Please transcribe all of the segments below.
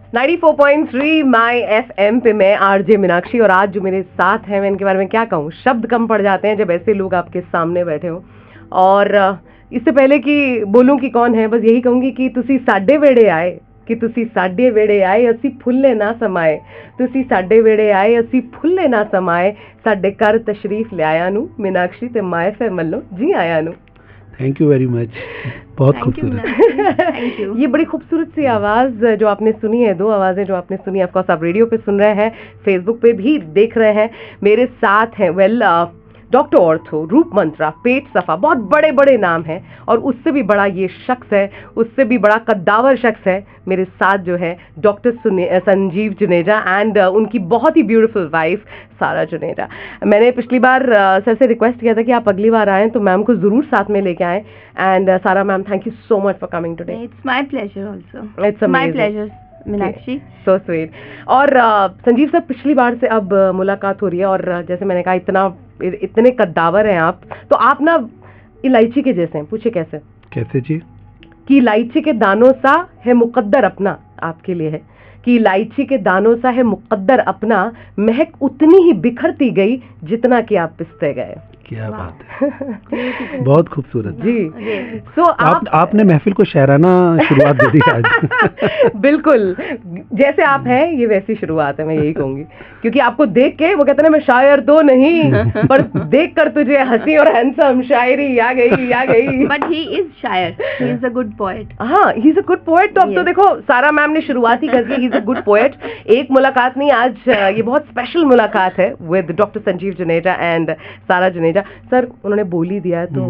94.3 माई FM पे मैं RJ Meenakshi, और आज जो मेरे साथ हैं मैं इनके बारे में क्या कहूँ, शब्द कम पड़ जाते हैं जब ऐसे लोग आपके सामने बैठे हो। और इससे पहले कि बोलूं कि कौन है, बस यही कहूंगी कि तुसी साडे वेड़े आए, कि तुसी साडे वेड़े आए, असी फुल्ले ना समाए, तुसी साडे वेड़े आए, असी फुल्ले ना समाए, साडे घर तशरीफ लियाया नू, मीनाक्षी ते माय FM मल्लो जी आया नू। थैंक यू वेरी मच, बहुत खूबसूरत। Thank you. ये बड़ी खूबसूरत सी आवाज़ जो आपने सुनी है, दो आवाज़ें जो आपने सुनी, ऑफ कोर्स आप रेडियो पे सुन रहे हैं, फेसबुक पे भी देख रहे हैं। मेरे साथ हैं डॉक्टर ऑर्थो, रूप मंत्रा, पेट सफा, बहुत बड़े बड़े नाम हैं, और उससे भी बड़ा ये शख्स है, उससे भी बड़ा कद्दावर शख्स है मेरे साथ जो है डॉक्टर संजीव जुनेजा एंड उनकी बहुत ही ब्यूटीफुल वाइफ सारा जुनेजा। मैंने पिछली बार सर से रिक्वेस्ट किया था कि आप अगली बार आएँ तो मैम को ज़रूर साथ में लेके आएँ, and Sara ma'am thank you so much for coming today. It's my pleasure also. It's my pleasure Meenakshi, so sweet. और संजीव सर, पिछली बार से अब मुलाकात हो रही है, और जैसे मैंने कहा इतने कद्दावर हैं आप, तो आप ना इलायची के जैसे हैं। पूछे कैसे? कैसे जी? कि इलायची के दानों सा है मुकद्दर अपना, आपके लिए है कि इलायची के दानों सा है मुकद्दर अपना, महक उतनी ही बिखरती गई जितना कि आप पिसते गए। क्या बात है, बहुत खूबसूरत जी। तो आपने महफिल को शायराना शुरुआत दे दी आज। बिल्कुल, जैसे आप हैं ये वैसी शुरुआत है, मैं यही कहूंगी, क्योंकि आपको देख के वो कहते हैं मैं शायर तो नहीं, पर देख कर तुझे हंसी और हैंडसम शायरी आ गई। बट ही इज शायर, he is a good poet. हाँ, he is a good poet. तो अब तो देखो सारा मैम ने शुरुआत ही कर दी, he is a good poet. एक मुलाकात नहीं, आज ये बहुत स्पेशल मुलाकात है with doctor Sanjeev Juneja and Sara Juneja. Sir, उन्होंने बोल ही दिया है तो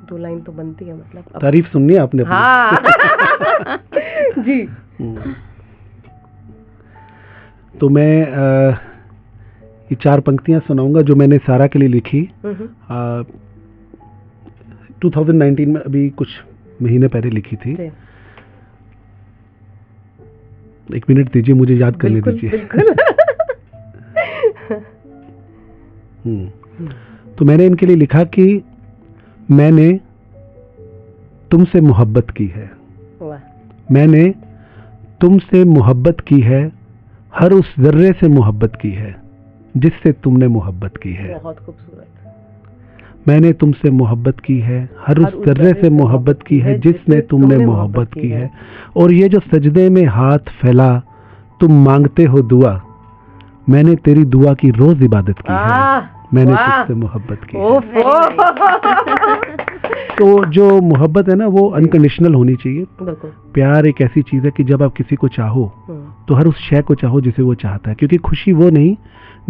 दो लाइन तो बनती है, मतलब तारीफ सुननी है आपने। हाँ। जी। तो मैं ये चार पंक्तियां सुनाऊंगा जो मैंने सारा के लिए लिखी 2019 में, अभी कुछ महीने पहले लिखी थी। एक मिनट दीजिए, मुझे याद करने दीजिए। तो मैंने इनके लिए लिखा कि मैंने तुमसे मोहब्बत की है, मैंने तुमसे मोहब्बत की है, हर उस जर्रे से मोहब्बत की है जिससे तुमने मोहब्बत की है। बहुत खूबसूरत। मैंने तुमसे मोहब्बत की है, हर उस जर्रे से मोहब्बत की है जिसने तुमने मोहब्बत की है। और ये जो सजदे में हाथ फैला तुम मांगते हो दुआ, मैंने तेरी दुआ की रोज इबादत की है। मैंने तुझसे मोहब्बत की है। तो जो मोहब्बत है ना, वो अनकंडीशनल होनी चाहिए। प्यार एक ऐसी चीज है कि जब आप किसी को चाहो तो हर उस शय को चाहो जिसे वो चाहता है, क्योंकि खुशी वो नहीं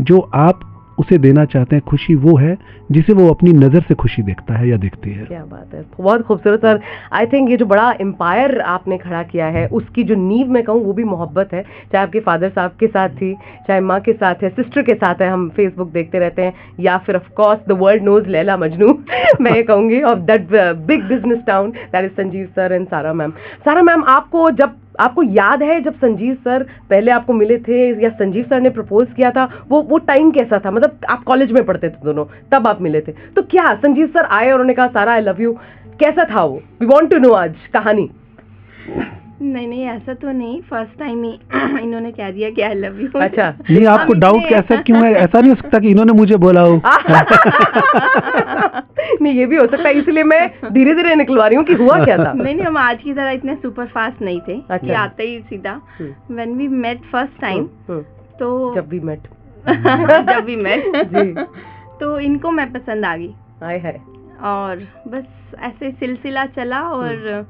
जो आप उसे देना चाहते हैं, खुशी वो है जिसे वो अपनी नज़र से खुशी देखता है या देखती है। क्या बात है, बहुत खूबसूरत। सर, आई थिंक ये जो बड़ा एम्पायर आपने खड़ा किया है, उसकी जो नींव मैं कहूँ वो भी मोहब्बत है। चाहे आपके फादर साहब के साथ थी, चाहे माँ के साथ है, सिस्टर के साथ है, हम फेसबुक देखते रहते हैं, या फिर of course the world knows Laila Majnu मैं ये कहूँगी, of that big business town that is Sanjeev sir and Sara ma'am. Sara ma'am, आपको याद है जब संजीव सर पहले आपको मिले थे या संजीव सर ने प्रपोज किया था, वो टाइम कैसा था? मतलब आप कॉलेज में पढ़ते थे दोनों, तब आप मिले थे, तो क्या संजीव सर आए और उन्होंने कहा सारा आई लव यू, कैसा था वो? वी वांट टू नो आज कहानी। नहीं, ऐसा तो नहीं, फर्स्ट टाइम ही इन्होंने कह दिया कि आई लव यू। अच्छा, नहीं, आपको डाउट कैसा क्यों है? ऐसा नहीं हो सकता कि इन्होंने मुझे बोला हो। नहीं, ये भी हो सकता है, इसलिए मैं धीरे धीरे निकलवा रही हूँ कि हुआ क्या था। नहीं, हम आज की तरह इतने सुपर फास्ट नहीं थे कि आते ही सीधा। When we met first time, तो जब वी मेट जी, तो इनको मैं पसंद आ गई। आए है, और बस ऐसे सिलसिला चला, और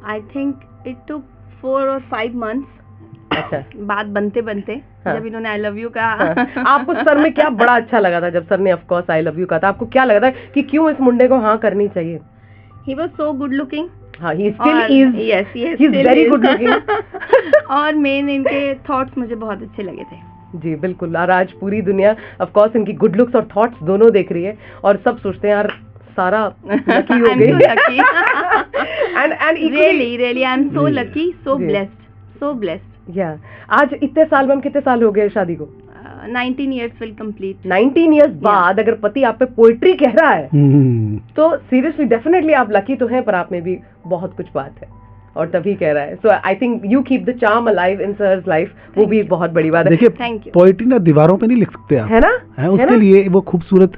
I think it took 4 or 5 months। अच्छा, बात बनते जब इन्होंने आई लव यू कहा। आपको सर में क्या बड़ा अच्छा लगा था जब सर ने of course I love you कहा था? आपको क्या लगा था कि क्यों इस मुंडे को हाँ करनी चाहिए? He was so good looking. हाँ, he still is. Yes, he is very good looking. और मेन इनके थॉट्स मुझे बहुत अच्छे लगे थे। जी बिल्कुल, और आज पूरी दुनिया ऑफ कोर्स इनकी गुड लुक्स और थॉट्स दोनों देख रही है, और सब सोचते हैं यार सारा लकी हो गई। and really I am so lucky, so blessed। या आज इतने साल में, कितने साल हो गए शादी को? 19 years will complete। 19 years बाद अगर पति आप पे पोएट्री कह रहा है तो सीरियसली डेफिनेटली आप लकी तो हैं, पर आप में भी बहुत कुछ बात है, और तभी कह रहा है. So I think you keep the charm alive in sir's life. वो भी एक बहुत बड़ी बात है. देखिए पोइट्री ना दीवारों पे नहीं लिख सकते आप, है ना, है उसके लिए वो खूबसूरत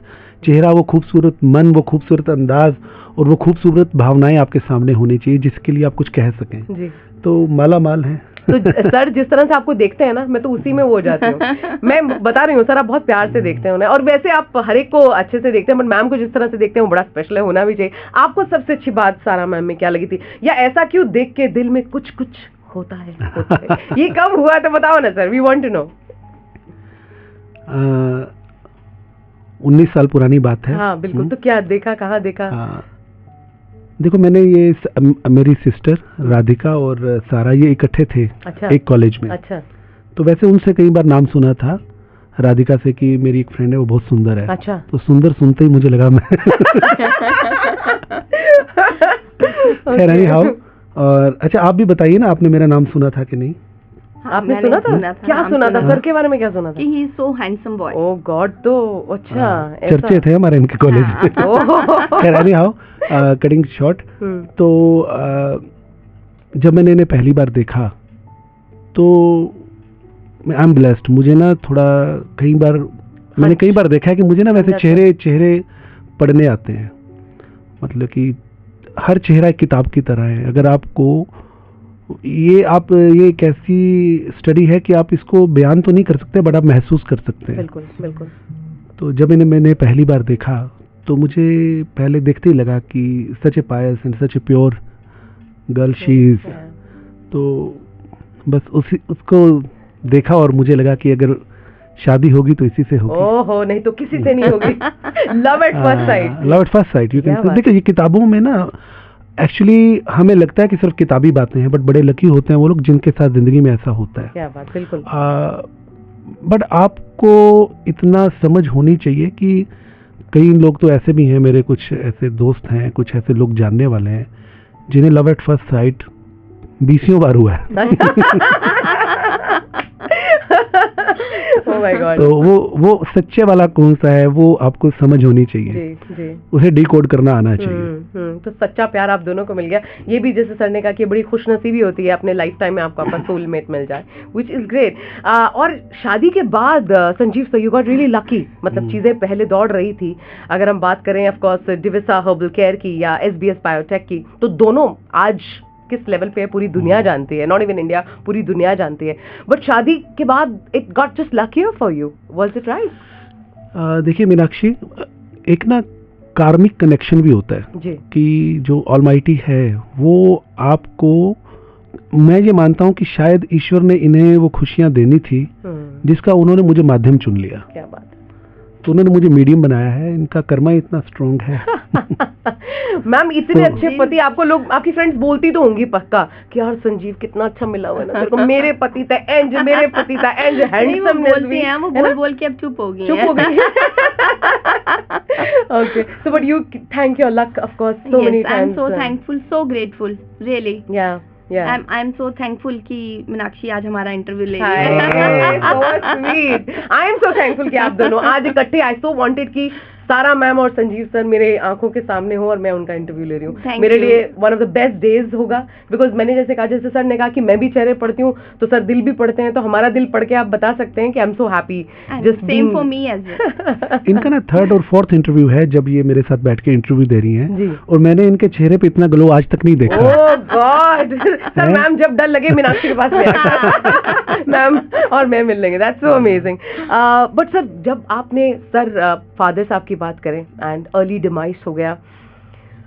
चेहरा, वो खूबसूरत मन, वो खूबसूरत अंदाज और वो खूबसूरत भावनाएं आपके सामने होनी चाहिए जिसके लिए आप कुछ कह सकें जी. तो माला माल है. तो सर जिस तरह से आपको देखते हैं ना, मैं तो उसी में वो हो जाती हूँ. मैं बता रही हूँ सर, आप बहुत प्यार से देखते हैं उन्हें, और वैसे आप हर एक को अच्छे से देखते हैं, बट मैम को जिस तरह से देखते हैं वो बड़ा स्पेशल है, होना भी चाहिए. आपको सबसे अच्छी बात सारा मैम में क्या लगी थी, या ऐसा क्यों देख के दिल में कुछ कुछ होता है, ये कब हुआ तो बताओ ना sir, we want to know. 19 साल पुरानी बात है. हाँ बिल्कुल. तो क्या देखा, कहाँ देखा? देखो मैंने ये मेरी सिस्टर राधिका और सारा ये इकट्ठे थे. अच्छा. एक कॉलेज में. अच्छा. तो वैसे उनसे कई बार नाम सुना था राधिका से कि मेरी एक फ्रेंड है वो बहुत सुंदर है. अच्छा. तो सुंदर सुनते ही मुझे लगा मैं खैर नहीं हाउ. और अच्छा आप भी बताइए ना, आपने मेरा नाम सुना था कि नहीं? आपने सुना था? क्या सुना था सर के बारे में? क्या सुना था? कि he is so handsome boy. Oh God. तो अच्छा चर्चे थे हमारे इनके कॉलेज में. खैर नहीं हाउ कटिंग शॉर्ट. तो जब मैंने इन्हें पहली बार देखा तो आई एम ब्लेस्ड. मुझे ना थोड़ा मैंने कई बार देखा है कि मुझे ना वैसे चेहरे पढ़ने आते हैं. मतलब कि हर चेहरा एक किताब की तरह है. अगर आपको ये एक ऐसी स्टडी है कि आप इसको बयान तो नहीं कर सकते बट आप महसूस कर सकते हैं. बिल्कुल बिल्कुल. तो जब मैंने पहली बार देखा तो मुझे पहले देखते ही लगा कि such a pious and such a pure girl she is. तो बस उसको देखा और मुझे लगा कि अगर शादी होगी तो इसी से होगी. ओहो, नहीं तो किसी से नहीं होगी. Love at first sight. Love at first sight. You can देखिए ये किताबों में ना एक्चुअली हमें लगता है कि सिर्फ किताबी बातें हैं, बट बड़े लकी होते हैं वो लोग जिनके साथ जिंदगी में ऐसा होता है. क्या बात. बिल्कुल. बट आपको इतना समझ होनी चाहिए कि कई लोग तो ऐसे भी हैं, मेरे कुछ ऐसे दोस्त हैं, कुछ ऐसे लोग जानने वाले हैं जिन्हें लव एट फर्स्ट साइट 20 बार हुआ है. Oh my God. तो वो सच्चे वाला कौन सा है वो आपको समझ होनी चाहिए. जी, जी. उसे डिकोड करना आना चाहिए. तो सच्चा प्यार आप दोनों को मिल गया. ये भी जैसे सर ने कहा कि बड़ी खुशनसीबी होती है अपने लाइफ टाइम में आपको आपका सोलमेट मिल जाए, विच इज ग्रेट. और शादी के बाद Sanjeev sir you got really lucky. मतलब चीजें पहले दौड़ रही थी. अगर हम बात करें ऑफ कोर्स डिविसा हर्बल केयर की या SBS बायोटेक की, तो दोनों आज किस लेवल पे है पूरी दुनिया जानती है. नॉट इवन इंडिया, पूरी दुनिया जानती है. बट शादी के बाद it got just luckier for you. Was it right? देखिए मीनाक्षी, एक ना कार्मिक कनेक्शन भी होता है जी. कि जो ऑलमाइटी है वो आपको, मैं ये मानता हूँ कि शायद ईश्वर ने इन्हें वो खुशियां देनी थी जिसका उन्होंने मुझे माध्यम चुन लिया. क्या बात. तो उन्होंने मुझे मीडियम बनाया है. इनका कर्मा इतना स्ट्रॉन्ग है. मैम इतने अच्छे पति आपको लोग, आपकी फ्रेंड्स बोलती तो होंगी पक्का कि यार संजीव कितना अच्छा मिला हुआ है ना मेरे को, मेरे पति था एंज, मेरे पति था एंज हैंडसमनेस भी है. वो बोल के अब चुप हो गई. Okay. So but you thank your luck of course so many times. I am so thankful, so grateful really. या आई एम सो थैंकफुल कि मीनाक्षी आज हमारा इंटरव्यू ले रही है. So sweet. I am so thankful कि आप दोनों आज इकट्ठे. I so wanted कि सारा मैम और संजीव सर मेरे आंखों के सामने हो और मैं उनका इंटरव्यू ले रही हूँ. मेरे लिए one of the best days होगा. बिकॉज मैंने जैसे कहा, जैसे सर ने कहा कि मैं भी चेहरे पढ़ती हूँ तो सर दिल भी पढ़ते हैं. तो हमारा दिल पढ़ के आप बता सकते हैं कि I am so happy. Just same for me as well. इनका ना 3rd और 4th इंटरव्यू है जब ये मेरे साथ बैठ के इंटरव्यू दे रही हैं और मैंने इनके चेहरे पे इतना ग्लो आज तक नहीं देखा. ओह गॉड. सर मैम जब डर लगे मीनाक्षी के पास में मैम और मैं मिल लेंगे. That's so amazing. But sir जब आपने सर फादर साहब की बात करें एंड अर्ली डिमाइस हो गया,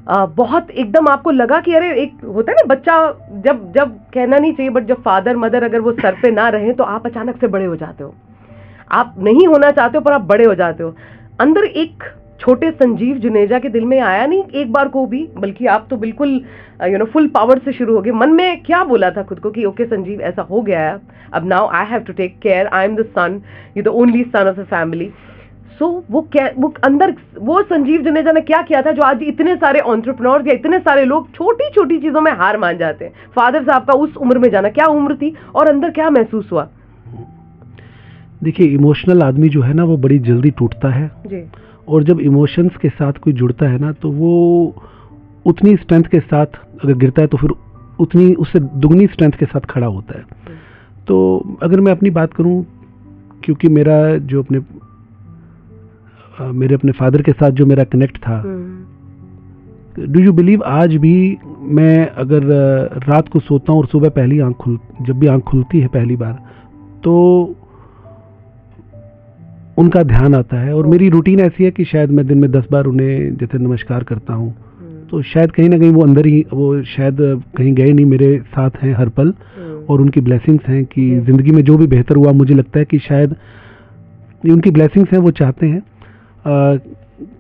बहुत एकदम आपको लगा कि अरे एक होता है ना बच्चा, जब कहना नहीं चाहिए बट जब फादर मदर अगर वो सर पे ना रहे तो आप अचानक से बड़े हो जाते हो. आप नहीं होना चाहते हो पर आप बड़े हो जाते हो. अंदर एक छोटे संजीव जुनेजा के दिल में आया नहीं एक बार को भी, बल्कि आप तो बिल्कुल फुल पावर से शुरू हो गए. मन में क्या बोला था खुद को कि ओके संजीव ऐसा हो गया है, अब now I have to take care, I am the son, you the only son of the family. So वो अंदर वो संजीव जुनेजा ने क्या किया था जो आज इतने सारे एंटरप्रेन्योर्स या इतने सारे लोग छोटी छोटी चीजों में हार मान जाते हैं. फादर साहब का उस उम्र में जाना, क्या उम्र थी और अंदर क्या महसूस हुआ? देखिए इमोशनल आदमी जो है ना वो बड़ी जल्दी टूटता है जी. और जब इमोशंस के साथ कोई जुड़ता है ना तो वो उतनी स्ट्रेंथ के साथ अगर गिरता है तो फिर उतनी उससे दुगनी स्ट्रेंथ के साथ खड़ा होता है। तो अगर मैं अपनी बात करूं, क्योंकि मेरा जो मेरे अपने फादर के साथ जो मेरा कनेक्ट था, डू यू बिलीव आज भी मैं अगर रात को सोता हूं और सुबह जब भी आंख खुलती है पहली बार, तो उनका ध्यान आता है। और मेरी रूटीन ऐसी है कि शायद मैं दिन में 10 बार उन्हें जैसे नमस्कार करता हूं, तो शायद कहीं ना कहीं वो अंदर ही, वो शायद कहीं गए नहीं, मेरे साथ हैं हर पल, और उनकी ब्लेसिंग्स हैं कि जिंदगी में जो भी बेहतर हुआ, मुझे लगता है कि शायद ये उनकी ब्लेसिंग्स हैं, वो चाहते हैं।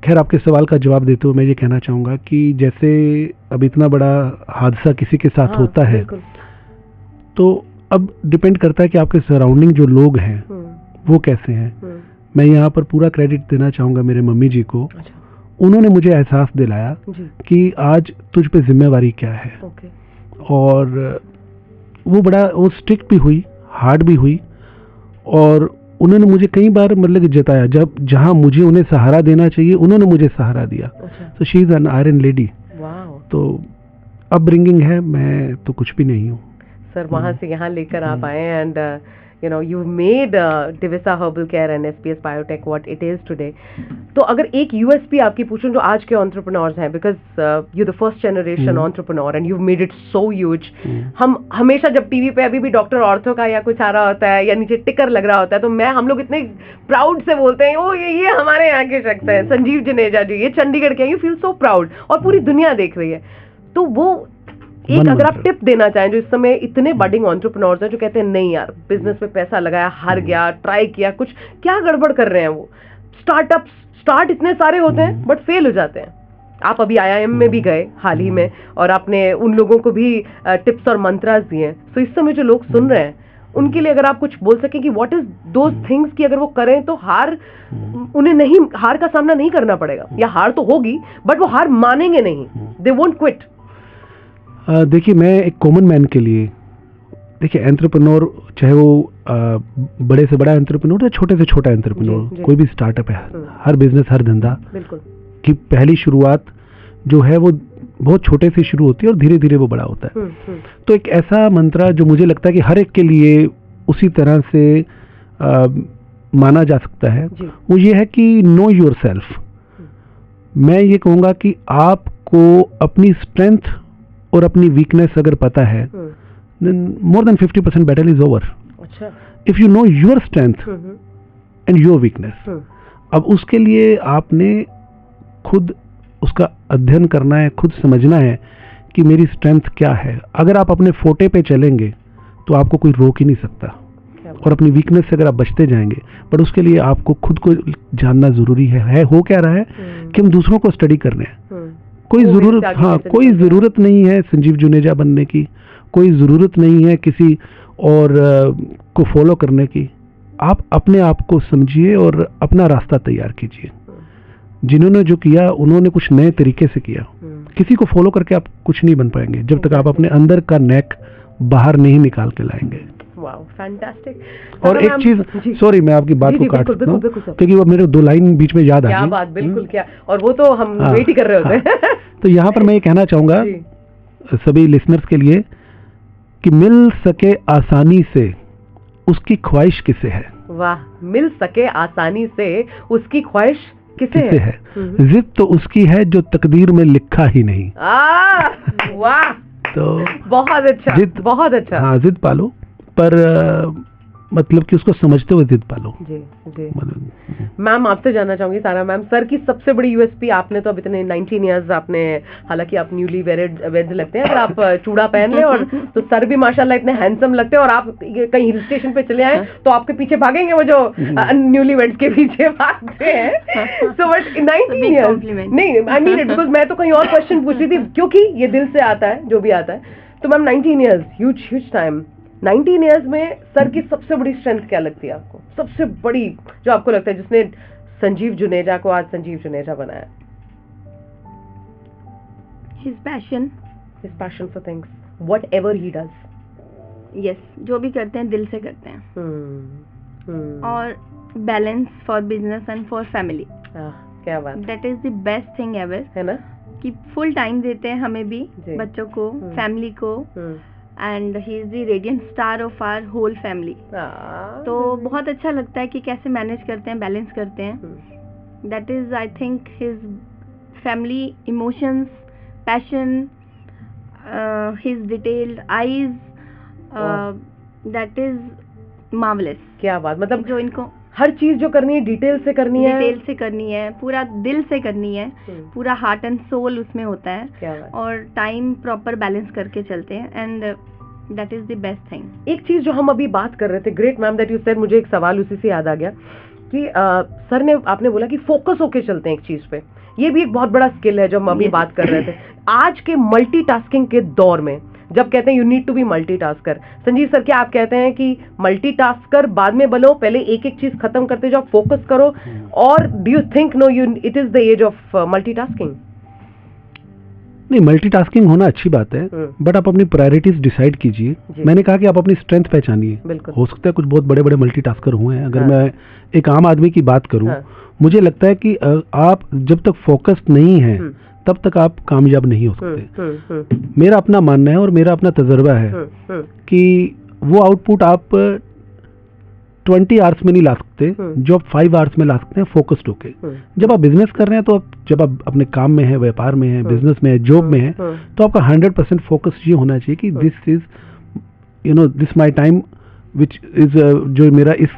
खैर, आपके सवाल का जवाब देते हुए मैं ये कहना चाहूँगा कि जैसे अब इतना बड़ा हादसा किसी के साथ होता है, तो अब डिपेंड करता है कि आपके सराउंडिंग जो लोग हैं वो कैसे हैं। मैं यहाँ पर पूरा क्रेडिट देना चाहूँगा मेरे मम्मी जी को। उन्होंने मुझे एहसास दिलाया कि आज तुझ पे जिम्मेवारी क्या है। और वो स्ट्रिक्ट भी हुई, हार्ड भी हुई, और उन्होंने मुझे कई बार मतलब जताया, जहां मुझे उन्हें सहारा देना चाहिए उन्होंने मुझे सहारा दिया। तो she is an iron lady. तो अपब्रिंगिंग है, मैं तो कुछ भी नहीं हूँ सर। वहां से यहाँ लेकर आप आए, and you know you made Divisa Herbal Care and SPS Biotech what it is today. तो अगर एक USP आपकी पूछूं जो आज के entrepreneurs हैं, because you're the first generation entrepreneur and you've made it so huge. हम हमेशा जब टीवी पे अभी भी डॉक्टर ऑर्थो का या कुछ आ रहा होता है या नीचे टिकर लग रहा होता है, तो हम लोग इतने प्राउड से बोलते हैं, ओ ये हमारे यहाँ के शख्स हैं, संजीव जुनेजा जी, ये चंडीगढ़ के, यू फील सो प्राउड, और पूरी दुनिया देख रही है। तो वो एक अगर आप टिप देना चाहें, जो इस समय इतने बडिंग एंटरप्रेन्योर्स हैं जो कहते हैं नहीं यार, बिजनेस में पैसा लगाया, हार गया, ट्राई किया, कुछ क्या गड़बड़ कर रहे हैं, वो स्टार्ट इतने सारे होते हैं बट फेल हो जाते हैं। आप अभी IIM में भी गए हाल ही में, और आपने उन लोगों को भी टिप्स और मंत्रास दिए। तो इस समय जो लोग सुन रहे हैं उनके लिए अगर आप कुछ बोल सकें कि व्हाट इज दोज थिंग्स कि अगर वो करें तो उन्हें हार का सामना नहीं करना पड़ेगा, या हार तो होगी बट वो हार मानेंगे नहीं, दे वोंट क्विट। देखिए, मैं एक कॉमन मैन के लिए, देखिए एंटरप्रेन्योर चाहे वो बड़े से बड़ा एंटरप्रेन्योर या छोटे से छोटा एंटरप्रेन्योर, कोई भी स्टार्टअप है, हर बिजनेस, हर धंधा की पहली शुरुआत जो है वो बहुत छोटे से शुरू होती है और धीरे धीरे वो बड़ा होता है। तो एक ऐसा मंत्र जो मुझे लगता है कि हर एक के लिए उसी तरह से माना जा सकता है, वो ये है कि नो योर सेल्फ। मैं ये कहूँगा कि आपको अपनी स्ट्रेंथ और अपनी वीकनेस अगर पता है, more than 50% battle is over. If you know your strength and your weakness, अब उसके लिए आपने खुद उसका अध्ययन करना है, खुद समझना है कि मेरी स्ट्रेंथ क्या है। अगर आप अपने फोटे पे चलेंगे तो आपको कोई रोक ही नहीं सकता, और अपनी वीकनेस से अगर आप बचते जाएंगे, पर उसके लिए आपको खुद को जानना जरूरी है। हो क्या रहा है कि हम दूसरों को स्टडी कर रहे हैं। कोई जरूरत नहीं है संजीव जुनेजा बनने की, कोई जरूरत नहीं है किसी और को फॉलो करने की। आप अपने आप को समझिए और अपना रास्ता तैयार कीजिए। जिन्होंने जो किया उन्होंने कुछ नए तरीके से किया। किसी को फॉलो करके आप कुछ नहीं बन पाएंगे जब तक आप अपने अंदर का नेक बाहर नहीं निकाल के लाएंगे। Wow, fantastic. और एक चीज, सॉरी मैं आपकी बात को काट सकता हूँ क्योंकि वो मेरे 2 लाइन बीच में याद आ गई। क्या बात, बिल्कुल, क्या, और वो तो हम वेट ही कर रहे होते हैं। तो यहाँ पर मैं ये कहना चाहूंगा सभी लिसनर्स के लिए कि मिल सके आसानी से उसकी ख्वाहिश किसे है। वाह, मिल सके आसानी से उसकी ख्वाहिश किसे है। जिद तो उसकी है जो तकदीर में लिखा ही नहीं। वाह, तो बहुत अच्छा, बहुत अच्छा। हाँ, जिद पालो, पर मतलब कि उसको समझते हुए जिद पालो। जी जी। मैम, आपसे जानना चाहूंगी सारा मैम, सर की सबसे बड़ी USP, आपने तो अब इतने 19 ईयर्स, आपने, हालांकि आप न्यूली वेड लगते हैं, अगर आप चूड़ा पहन ले और तो सर भी माशाल्लाह इतने हैंडसम लगते हैं, और आप कहीं हिल स्टेशन पे चले आए तो आपके पीछे भागेंगे वो जो न्यूली वेड्स के पीछे भागते हैं। सो बट 19 ईयर्स नहीं, आई मीन इट, बिकॉज मैं तो कहीं और क्वेश्चन पूछ रही थी क्योंकि ये दिल से आता है जो भी आता है। तो ma'am 19 years, huge time. 19 years में सर की सबसे बड़ी स्ट्रेंथ क्या लगती है आपको, सबसे बड़ी जो आपको लगता है जिसने संजीव जुनेजा को आज संजीव जुनेजा बनाया? His passion for things, whatever he does. Yes, जो भी करते हैं दिल से करते हैं। और balance for business and for family. क्या बात, that is the best thing ever, है ना? कि फुल टाइम देते हैं हमें भी, जी। बच्चों को, फैमिली को, and he is the radiant star of our whole family. तो बहुत अच्छा लगता है कि कैसे मैनेज करते हैं, बैलेंस करते हैं। That is I think his family emotions, passion, his detailed eyes, that is marvellous. क्या बात, मतलब जो इनको हर चीज जो करनी है डिटेल से करनी है, डिटेल से करनी है, पूरा दिल से करनी है, पूरा हार्ट एंड सोल उसमें होता है। क्या बात। और टाइम प्रॉपर बैलेंस करके चलते हैं, and that is the best thing. एक चीज जो हम अभी बात कर रहे थे, great ma'am that you said, मुझे एक सवाल उसी से याद आ गया कि सर ने, आपने बोला कि फोकस होके चलते हैं एक चीज पे। ये भी एक बहुत बड़ा स्किल है जो हम अभी बात कर रहे थे। आज के मल्टीटास्किंग के दौर में जब कहते हैं you need to be multitasker, Sanjeev sir क्या आप कहते हैं कि मल्टीटास्कर बाद में बनो, पहले एक एक चीज खत्म करते जाओ, फोकस करो, और do you think no you it is the age of multitasking? नहीं, मल्टीटास्किंग होना अच्छी बात है, बट आप अपनी प्रायोरिटीज डिसाइड कीजिए। मैंने कहा कि आप अपनी स्ट्रेंथ पहचानिए। हो सकता है कुछ बहुत बड़े बड़े मल्टीटास्कर हुए हैं। अगर मैं एक आम आदमी की बात करूं, मुझे लगता है कि आप जब तक फोकस्ड नहीं है तब तक आप कामयाब नहीं हो सकते। मेरा अपना मानना है और मेरा अपना तजर्बा है कि वो आउटपुट आप 20 आवर्स में नहीं ला सकते जो आप 5 आवर्स में ला सकते हैं फोकस्ड होके। जब आप बिजनेस कर रहे हैं तो जब आप अपने काम में है, व्यापार में है, बिजनेस में है, जॉब में है, तो आपका 100% फोकस ये होना चाहिए कि this is this my time which is जो मेरा इस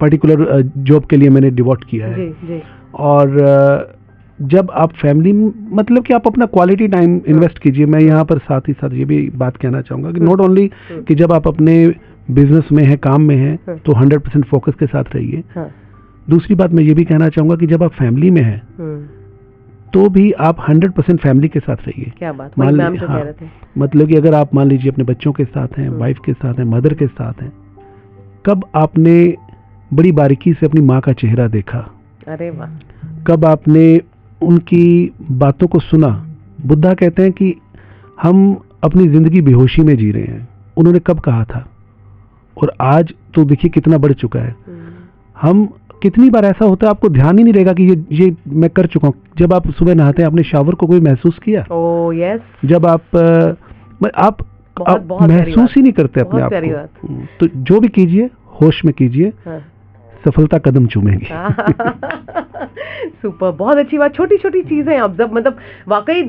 पर्टिकुलर जॉब के लिए मैंने डिवोट किया है। जी। और जब आप फैमिली, मतलब कि आप अपना क्वालिटी टाइम इन्वेस्ट कीजिए। मैं यहाँ पर साथ ही साथ ये भी बात कहना चाहूँगा कि नॉट ओनली कि जब आप अपने बिजनेस में है, काम में है, तो 100% फोकस के साथ रहिए। दूसरी बात मैं ये भी कहना चाहूँगा कि जब आप फैमिली में है तो भी आप 100% फैमिली के साथ रहिए। क्या बात, मान लीजिए, कह रहे थे मतलब कि अगर आप मान लीजिए अपने बच्चों के साथ हैं, वाइफ के साथ हैं, मदर के साथ हैं, कब आपने बड़ी बारीकी से अपनी माँ का चेहरा देखा? अरे वाह। कब आपने उनकी बातों को सुना? बुद्धा कहते हैं कि हम अपनी जिंदगी बेहोशी में जी रहे हैं, उन्होंने कब कहा था? और आज तो देखिए कितना बढ़ चुका है। हम कितनी बार ऐसा होता है आपको ध्यान ही नहीं रहेगा कि ये मैं कर चुका हूँ। जब आप सुबह नहाते हैं, आपने शावर को कोई महसूस किया? Oh yes. जब आप महसूस ही नहीं करते अपने आप को। तो जो भी कीजिए होश में कीजिए, सफलता कदम चूमेगी। सुपर, बहुत अच्छी बात। छोटी छोटी चीजें ऑब्जर्व, मतलब वाकई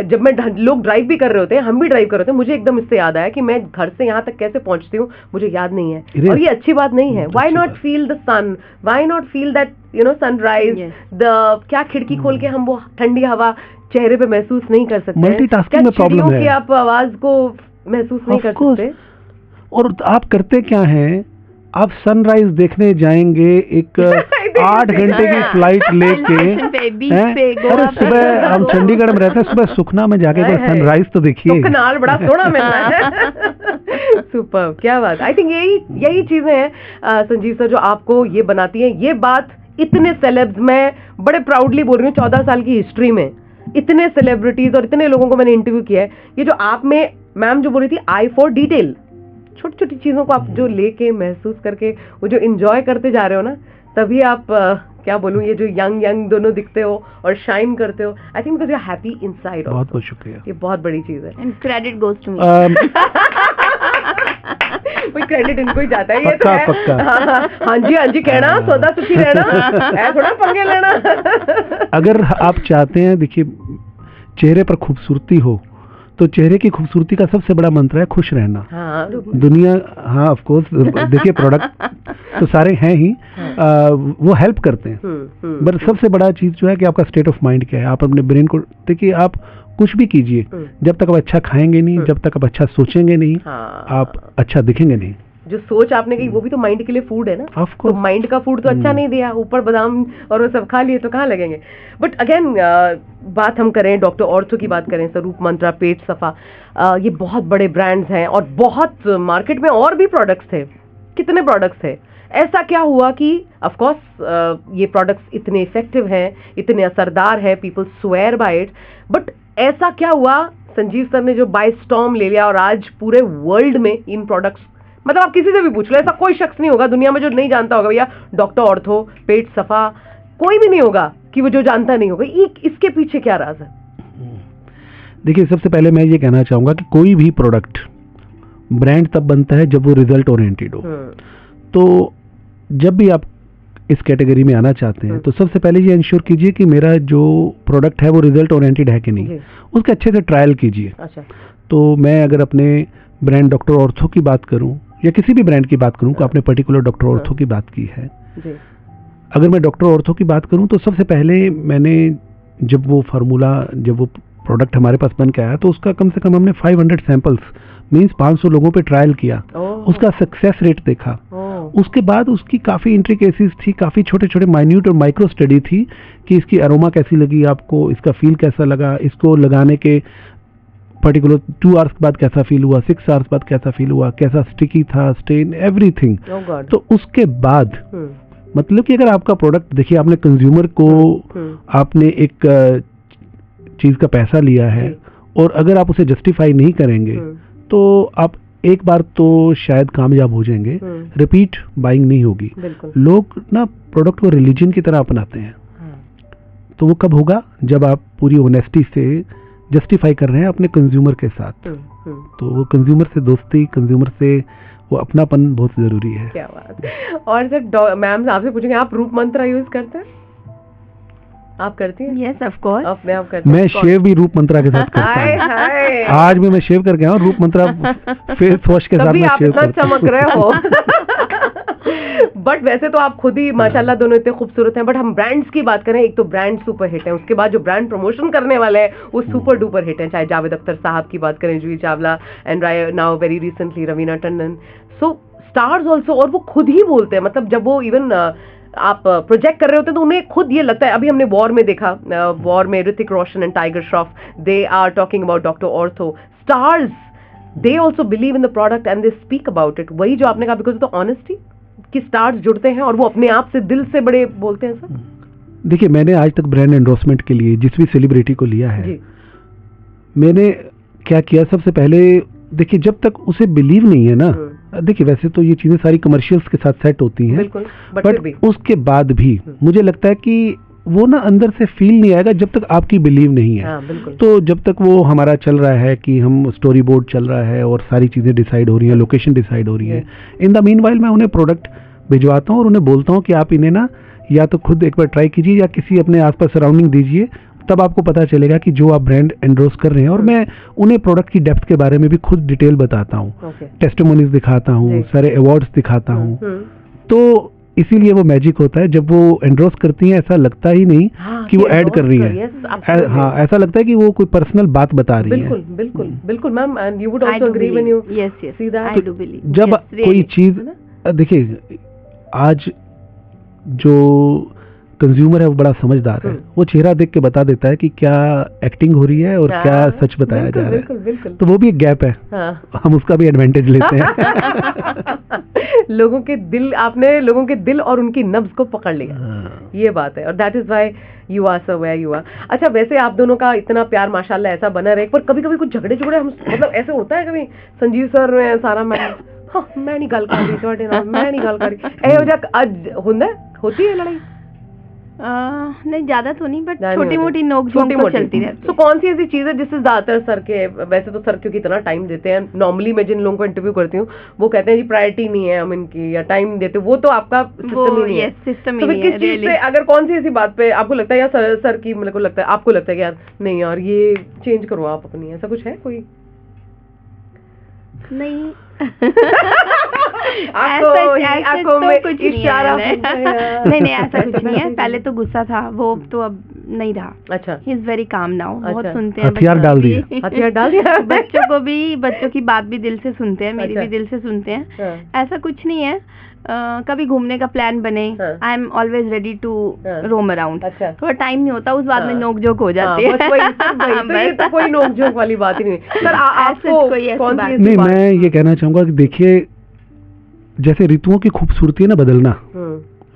जब मैं लोग ड्राइव भी कर रहे होते हैं, हम भी ड्राइव कर रहे होते हैं, मुझे एकदम इससे याद आया कि मैं घर से यहाँ तक कैसे पहुंचती हूँ मुझे याद नहीं है, और ये अच्छी बात नहीं है। Why not feel the sun, why not feel that sunrise, the क्या खिड़की खोल के हम वो ठंडी हवा चेहरे पे महसूस नहीं कर सकते? मल्टीटास्किंग में प्रॉब्लम है कि आप आवाज को महसूस नहीं कर सकते। और आप करते क्या हैं, आप सनराइज देखने जाएंगे एक 8 घंटे की फ्लाइट लेके। अरे सुबह हम चंडीगढ़ में रहते हैं, सुबह सुखना में जाके सनराइज तो देखिए, सुखनाल बड़ा सोना मिलता है। सुपर, क्या बात। आई थिंक यही चीजें हैं संजीव सर जो आपको ये बनाती हैं। ये बात इतने सेलेब्स, मैं बड़े प्राउडली बोल रही हूँ, 14 साल की हिस्ट्री में इतने सेलिब्रिटीज और इतने लोगों को मैंने इंटरव्यू किया है। ये जो आप में मैम जो बोल रही थी, आई फॉर डिटेल, छोटी छोटी चीजों को आप जो लेके महसूस करके वो जो एंजॉय करते जा रहे हो ना, तभी आप क्या बोलूं, ये जो यंग दोनों दिखते हो और शाइन करते हो। I think because you are happy inside. बहुत बहुत शुक्रिया, ये बहुत बड़ी चीज है। And credit goes to me. कोई क्रेडिट इनको ही जाता है। ये पक्का, तो पक्का। हाँ जी कहना, सौदा सुखी रहना है, थोड़ा पंगे लेना। अगर आप चाहते हैं, देखिए चेहरे पर खूबसूरती हो तो चेहरे की खूबसूरती का सबसे बड़ा मंत्र है खुश रहना। दुनिया, हाँ ऑफ कोर्स, देखिए प्रोडक्ट तो सारे हैं ही, वो हेल्प करते हैं, पर सबसे बड़ा चीज जो है कि आपका स्टेट ऑफ माइंड क्या है। आप अपने ब्रेन को देखिए, आप कुछ भी कीजिए, जब तक आप अच्छा खाएंगे नहीं, जब तक आप अच्छा सोचेंगे नहीं, आप अच्छा दिखेंगे नहीं। जो सोच आपने कही वो भी तो माइंड के लिए फूड है ना। तो माइंड का फूड तो अच्छा नहीं दिया, ऊपर बादाम और वो सब खा लिए तो कहाँ लगेंगे। बट अगेन बात हम करें डॉक्टर ऑर्थो की बात करें, स्वरूप मंत्रा, पेट सफा, ये बहुत बड़े ब्रांड्स हैं और बहुत मार्केट में और भी प्रोडक्ट्स थे। कितने प्रोडक्ट्स थे? ऐसा क्या हुआ कि ऑफ कोर्स ये प्रोडक्ट्स इतने इफेक्टिव हैं, इतने असरदार हैं, people swear by it, but ऐसा क्या हुआ संजीव सर ने जो बाय स्टॉर्म ले लिया और आज पूरे वर्ल्ड में इन प्रोडक्ट्स, मतलब आप किसी से भी पूछ लो, ऐसा कोई शख्स नहीं होगा दुनिया में जो नहीं जानता होगा भैया डॉक्टर ऑर्थो, पेट सफा, कोई भी नहीं होगा कि वो जो जानता नहीं होगा। इसके पीछे क्या राज है? देखिए, सबसे पहले मैं ये कहना चाहूँगा कि कोई भी प्रोडक्ट ब्रांड तब बनता है जब वो रिजल्ट ओरिएंटेड हो। तो जब भी आप इस कैटेगरी में आना चाहते हैं तो सबसे पहले ये इंश्योर कीजिए कि मेरा जो प्रोडक्ट है वो रिजल्ट ओरिएंटेड है कि नहीं, उसका अच्छे से ट्रायल कीजिए। अच्छा। तो मैं अगर अपने ब्रांड डॉक्टर ऑर्थो की बात करूं या किसी भी ब्रांड की बात करूं तो आपने पर्टिकुलर डॉक्टर ऑर्थो की बात की है। अगर मैं डॉक्टर ऑर्थो की बात करूं तो सबसे पहले मैंने जब वो प्रोडक्ट हमारे पास बन के आया तो उसका कम से कम हमने 500 सैंपल्स मीन्स 500 लोगों पे ट्रायल किया, उसका सक्सेस रेट देखा। उसके बाद उसकी काफ़ी इंट्रिकेसीज थी, काफ़ी छोटे छोटे माइन्यूट और माइक्रो स्टडी थी कि इसकी अरोमा कैसी लगी आपको, इसका फील कैसा लगा, इसको लगाने के पर्टिकुलर 2 आवर्स के बाद कैसा फील हुआ, 6 आवर्स बाद कैसा फील हुआ, कैसा स्टिकी था, स्टेन, एवरीथिंग। तो उसके बाद मतलब कि अगर आपका प्रोडक्ट, देखिए आपने कंज्यूमर को आपने एक चीज़ का पैसा लिया है और अगर आप उसे जस्टिफाई नहीं करेंगे तो आप एक बार तो शायद कामयाब हो जाएंगे, रिपीट बाइंग नहीं होगी। लोग ना प्रोडक्ट को रिलीजन की तरह अपनाते हैं। तो वो कब होगा? जब आप पूरी ऑनेस्टी से जस्टिफाई कर रहे हैं अपने कंज्यूमर के साथ। तो वो कंज्यूमर से दोस्ती, कंज्यूमर से वो अपनापन बहुत जरूरी है। क्या बात। और सर मैम आपसे पूछेंगे, आप रूप मंत्रा यूज करते हैं? आप करती हैं? Yes of course. आप करते हैं? मैं शेव भी रूप मंत्रा के साथ करता हूँ। आज भी मैं शेव करके आया हूँ, रूप मंत्रा फेस वॉश के साथ मैं शेव करता हूँ। चमक रहे हो। बट वैसे तो आप खुद ही माशाल्लाह दोनों इतने खूबसूरत हैं। बट हम ब्रांड्स की बात करें, एक तो ब्रांड सुपर हिट है, उसके बाद जो ब्रांड प्रमोशन करने वाले हैं वो सुपर डुपर हिट है। चाहे जावेद अख्तर साहब की बात करें, Juhi Chawla and now very recently Raveena Tandon, so stars also. और वो खुद ही बोलते हैं, मतलब जब वो इवन आप प्रोजेक्ट कर रहे होते हैं तो उन्हें खुद ये लगता है। अभी हमने वॉर में देखा, वॉर में Hrithik Roshan and Tiger Shroff, they are talking about doctor ortho. Stars, they also believe in the product and they speak about it. वही जो आपने कहा, बिकॉज ऑफ द ऑनेस्टी कि स्टार्स जुड़ते हैं और वो अपने आप से दिल से बड़े बोलते हैं। सर देखिए, मैंने आज तक ब्रांड एंडोर्समेंट के लिए जिस भी सेलिब्रिटी को लिया है, मैंने क्या किया, सबसे पहले देखिए जब तक उसे बिलीव नहीं है ना, देखिए वैसे तो ये चीजें सारी कमर्शियल्स के साथ सेट होती हैं, बट उसके बाद भी मुझे लगता है कि वो ना अंदर से फील नहीं आएगा जब तक आपकी बिलीव नहीं है। तो जब तक वो हमारा चल रहा है कि हम स्टोरी बोर्ड चल रहा है और सारी चीजें डिसाइड हो रही हैं, लोकेशन डिसाइड हो रही है, इन द मीनवाइल मैं उन्हें प्रोडक्ट भिजवाता हूँ और उन्हें बोलता हूँ कि आप इन्हें ना या तो खुद एक बार ट्राई कीजिए या किसी अपने आसपास सराउंडिंग दीजिए, तब आपको पता चलेगा कि जो आप ब्रांड एंडोर्स कर रहे हैं। और मैं उन्हें प्रोडक्ट की डेप्थ के बारे में भी खुद डिटेल बताता हूँ, टेस्टिमोनीज दिखाता हूँ, सारे अवार्ड्स दिखाता हूँ। तो इसीलिए वो मैजिक होता है, जब वो एंडोर्स करती हैं ऐसा लगता ही नहीं कि वो ऐड कर रही है। हाँ, ऐसा लगता है कि वो कोई पर्सनल बात बता रही है। बिल्कुल बिल्कुल ma'am, and you would also agree when you see that. I do believe जब कोई चीज, देखिए आज जो कंज्यूमर है वो बड़ा समझदार है, वो चेहरा देख के बता देता है कि क्या एक्टिंग हो रही है और क्या सच बताया जा रहा है। तो वो भी एक गैप है, हम उसका भी एडवांटेज लेते हैं। लोगों के दिल, आपने लोगों के दिल और उनकी नब्ज को पकड़ लिया, ये बात है, और that is why you are so where you are. अच्छा, वैसे आप दोनों का इतना प्यार माशाल्लाह ऐसा बना रहे, पर कभी कभी कुछ झगड़े हम मतलब ऐसे होता है कभी, संजीव सर सारा मैं नहीं गल कर रही ਤੁਹਾਡੇ ਨਾਲ, मैं नहीं गल कर रही, ਇਹੋ ਜਿਹਾ ਅੱਜ होती है लड़ाई? नहीं, ज्यादा तो नहीं, बट छोटी मोटी नोक झोंक तो चलती रहती है। तो कौन सी ऐसी चीज है जिससे ज्यादातर सर के, वैसे तो सर क्योंकि इतना टाइम देते हैं, नॉर्मली मैं जिन लोगों को इंटरव्यू करती हूँ वो कहते हैं जी प्रायोरिटी नहीं है हम इनकी, या टाइम देते, वो तो आपका सिस्टम ही नहीं है। सिस्टम तो किस चीज से, अगर कौन सी ऐसी बात पे आपको लगता है यार सर की, मेरे को लगता है आपको लगता है कि यार नहीं यार ये चेंज करो आप अपनी, ऐसा कुछ है कोई? नहीं आंखों में इशारा नहीं ऐसा कुछ नहीं है। पहले तो गुस्सा था, वो तो अब नहीं रहा। अच्छा, he is very calm now. बहुत सुनते हैं, हथियार डाल दिया। बच्चों की बात भी दिल से सुनते हैं, मेरी भी दिल से सुनते हैं। ऐसा कुछ नहीं है। कभी घूमने का प्लान बने, I am always ready to roam around. थोड़ा टाइम नहीं होता, उस बाद में नोक झोंक हो जाती है। तो कोई नोक झोंक वाली बात ही नहीं। सर आपको कौन सी? नहीं, मैं ये कहना चाहूंगा कि देखिए जैसे ऋतुओं की खूबसूरती है ना बदलना,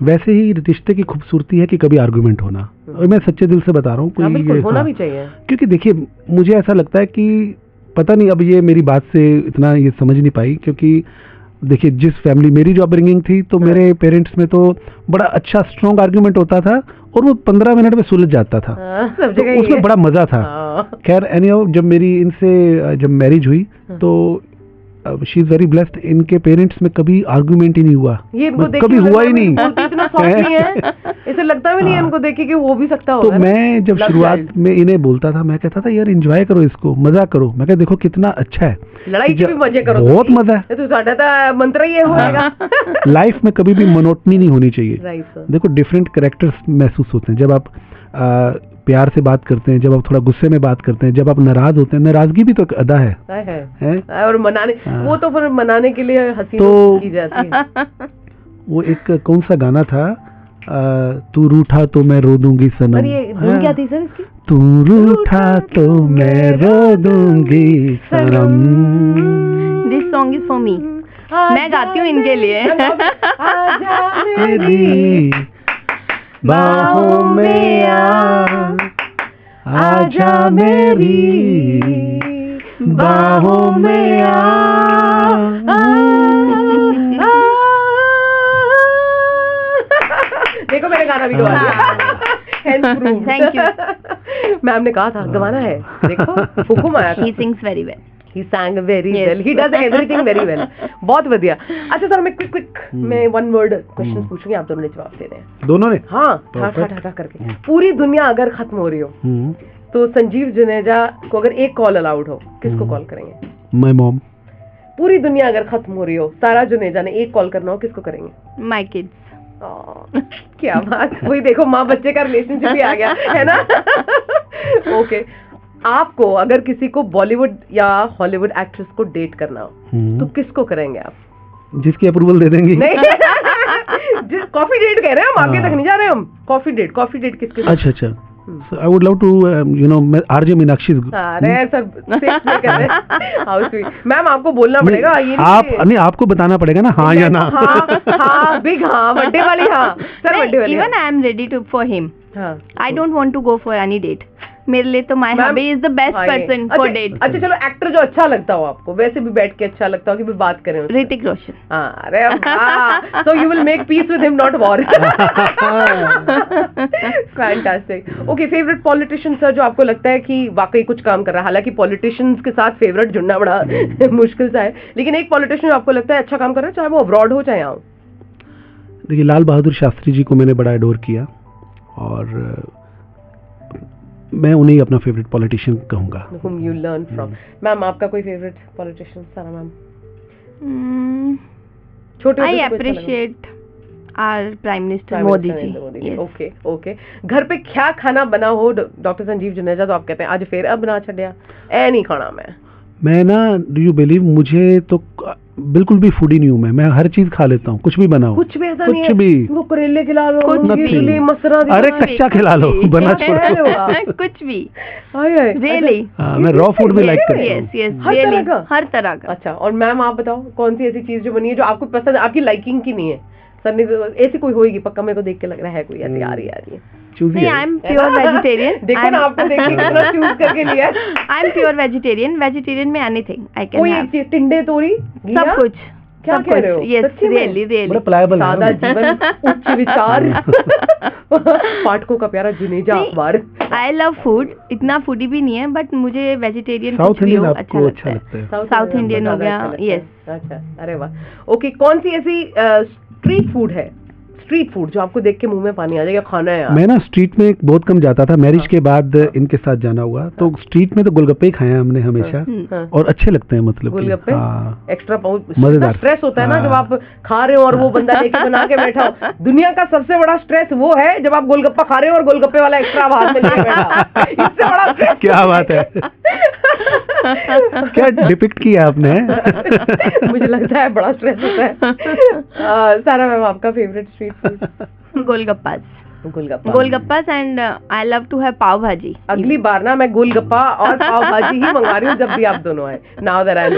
वैसे ही रिश्ते की खूबसूरती है कि कभी आर्गुमेंट होना। और मैं सच्चे दिल से बता रहा हूँ, कोई होना भी चाहिए, क्योंकि देखिए मुझे ऐसा लगता है कि पता नहीं, अब ये मेरी बात से इतना ये समझ नहीं पाई, क्योंकि देखिए जिस फैमिली, मेरी जो अपब्रिंगिंग थी तो मेरे पेरेंट्स में तो बड़ा अच्छा स्ट्रॉन्ग आर्ग्यूमेंट होता था और वो 15 मिनट में सुलझ जाता था। सब तो जगह उसमें बड़ा मजा था। खैर एनीहाउ जब मेरी इनसे जब मैरिज हुई तो शी इज वेरी ब्लेस्ड, इनके पेरेंट्स में कभी आर्गुमेंट ही नहीं हुआ, ये इनको देख कभी हुआ ही नहीं। इतना सॉफ्ट नहीं है, इसे लगता भी नहीं है इनको देख के कि वो भी सकता होगा। तो मैं जब शुरुआत में इन्हें बोलता था, मैं कहता था यार एंजॉय करो इसको, मजा करो। मैं कहता देखो कितना अच्छा है, लड़ाई के भी मजे करो, बहुत मजा है। तो साडा तो मंत्र ही होगा। लाइफ में कभी भी मोनोटनी नहीं होनी चाहिए। देखो डिफरेंट कैरेक्टर्स महसूस होते हैं जब आप प्यार से बात करते हैं, जब आप थोड़ा गुस्से में बात करते हैं, जब आप नाराज होते हैं। नाराजगी भी तो एक अदा है? और मनाने, वो तो फिर मनाने के लिए हंसी तो की जाती है। वो एक कौन सा गाना था, तू रूठा तो मैं रो दूंगी सनम। अरे ये धुन क्या थी सर इसकी? तू रूठा तो मैं रो दूंगी सनम। This song is for me, मैं गाती हूँ इनके लिए। तेरी बाहों में आजा मेरी बाहों में देखो मेरे गाना भी गवा दिया। Thank you. मैम ने कहा था गवाना है, देखो हुकुम आया था। He sings very well. He sang very well. He does everything very well. बहुत बढ़िया। अच्छा सर, मैं क्विक मैं वन वर्ड क्वेश्चन पूछूंगी, आप दोनों ने जवाब देने हैं। दोनों ने? हाँ, ठा करके। पूरी दुनिया अगर खत्म हो रही हो तो संजीव जुनेजा को अगर एक कॉल अलाउड हो, किसको कॉल करेंगे? My mom. पूरी दुनिया अगर खत्म हो रही हो, सारा जुनेजा ने एक कॉल करना हो, किसको करेंगे? My kids. क्या बात, वही देखो माँ बच्चे का रिलेशनशिप भी आ गया है ना। ओके, आपको अगर किसी को बॉलीवुड या हॉलीवुड एक्ट्रेस को डेट करना हो तो किसको करेंगे आप? जिसकी अप्रूवल दे देंगी। नहीं, जिस कॉफी डेट कह रहे हैं हम, आगे तक नहीं जा रहे हम। कॉफी डेट किसके? अच्छा I would love to RJ Meenakshi. अरे सर मैम आपको बोलना पड़ेगा, ये नहीं आपको बताना पड़ेगा ना, हाँ या ना। हाँ बिग हाँ, बर्थडे वाली हाँ सर, बर्थडे वाली। Even I am ready to for him. I don't want to go for any date. मेरे लिए तो my hubby is the best person for date. अच्छा चलो, एक्टर जो अच्छा लगता हो आपको, वैसे भी बैठ के अच्छा लगता हो कि भी बात करें? ऋतिक रोशन। अरे वाह, so you will make peace with him, not war. Fantastic. Okay, favourite politician sir जो आपको लगता है कि वाकई कुछ काम कर रहा है? हालांकि पॉलिटिशियंस के साथ फेवरेट जुड़ना बड़ा मुश्किल सा है, लेकिन एक पॉलिटिशियन आपको लगता है अच्छा काम कर रहा है, चाहे वो अब्रॉड हो चाहे यहाँ हो? देखिए लाल बहादुर शास्त्री जी को मैंने बड़ा एडोर किया और मैं उन्हें अपना फेवरेट पॉलिटिशियन कहूंगा। Whom you learn from. Ma'am आपका कोई फेवरेट पॉलिटिशियन? Sara ma'am. छोटे I appreciate our Prime Minister Modi ji. Okay. घर पे क्या खाना बना हो डॉक्टर संजीव जुनेजा तो आप कहते हैं आज फिर अब बना छड़िया, ए नहीं खाना मैं ना, डू यू बिलीव, मुझे तो बिल्कुल भी फूडी नहीं हूँ मैं हर चीज खा लेता हूँ, कुछ भी बनाओ। कुछ भी ऐसा कुछ नहीं है, भी। वो करेले खिला लो, भी मसरा, अरे कच्चा खिला लो, बना छोड़ो। कुछ भी रियली। मैं रॉ फूड भी लाइक करता हूँ। यस, हर तरह का। अच्छा, और मैम आप बताओ कौन सी ऐसी चीज जो बनी है जो आपको पसंद, आपकी लाइकिंग की नहीं है? सर ने ऐसी कोई होगी पक्का, मेरे को देख के लग रहा है कोई ऐसी आ रही है। नहीं, आई एम प्योर वेजिटेरियन। देखो ना, आपको देख के कितना चूज करके लिया है। आई एम प्योर वेजिटेरियन में एनीथिंग आई कैन। कोई एक चीज, टिंडे तोरी, सब कुछ। क्या कह रहे हो? यस, रियली सादा जीवन, उच्च विचार। पाठकों का प्यारा जुनेजा अखबार। आई लव फूड, इतना फूडी भी नहीं है, बट मुझे वेजिटेरियन साउथ इंडियन अच्छा लगता है। साउथ इंडियन हो गया। यस। अच्छा, अरे वाह। ओके, कौन सी ऐसी स्ट्रीट फूड है, स्ट्रीट फूड जो आपको देख के मुंह में पानी आ जाएगा, खाना है यार? मैं ना स्ट्रीट में बहुत कम जाता था, मैरिज के बाद इनके साथ जाना हुआ, तो स्ट्रीट में तो गोलगप्पे ही खाए हैं हमने हमेशा, और अच्छे लगते हैं। मतलब गोलगप्पे एक्स्ट्रा मजेदार। स्ट्रेस होता है ना जब आप खा रहे हो और वो बंदा लेके बना के बैठा हो। दुनिया का सबसे बड़ा स्ट्रेस वो है जब आप गोलगप्पा खा रहे हो और गोलगप्पे वाला एक्स्ट्रा हाथ में लेके बैठा। इससे बड़ा स्ट्रेस क्या बात है। क्या डिपिक्ट किया आपने। मुझे लगता है बड़ा स्ट्रेस होता है। सारा मैम आपका favourite street food? Golgappas and I love to have pav bhaji. अगली बार ना मैं गोलगप्पा और पाव भाजी ही मंगा रही हूँ जब भी आप दोनों आए। Now that I know.